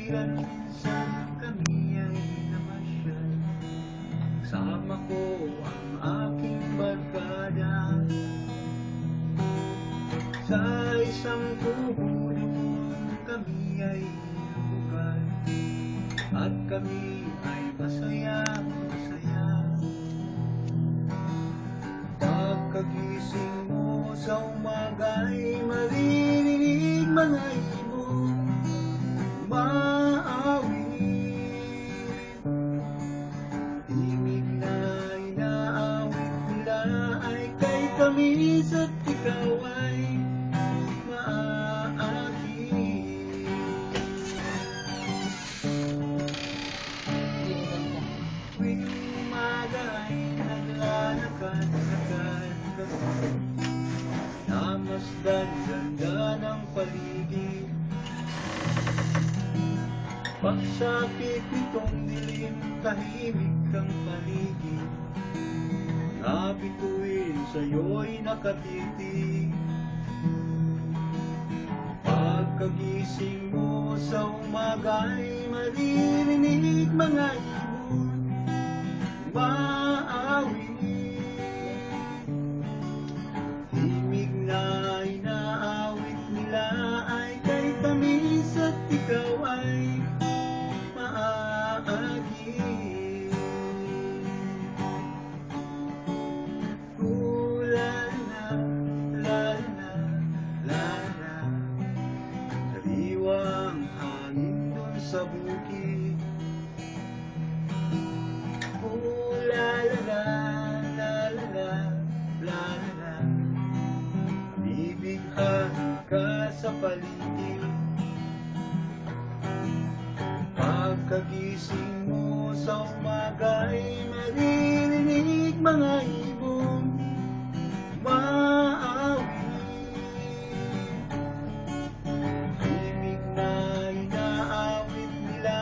Ilan minsan kami ay namasyal, kasama ko ang aking barkada. Sa isang kubo doon kami ay lugar, at kami ay masaya, masaya. Pagkagising mo sa umaga'y maririnig mga ibon umaawit. Himig na inaawit nila ay kay tamis at ikaw ay maaakit. Tuwing umaga ay naglalakad-lakad kami, namasdan ganda ng paligid. Pagsapit nitong dilim, tahimik ang paligid, nabituin sa'yo'y nakatitig. Pagkagising mo sa umaga'y maririnig mga ibon umaawit. Himig na inaawit nila ay kay tamis at ikaw ay maaagit. La la la la la, sariwang hangin dun sa bukid. La la la la la la la la, bibighahin ka sa paligid. Pagkagising mo sa umaga'y maririnig mga ibon umaawit. Himig na inaawit nila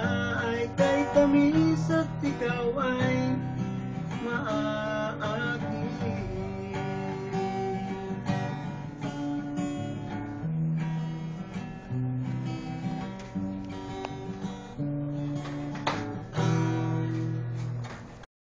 ay kay tamis at ikaw ay maaakit.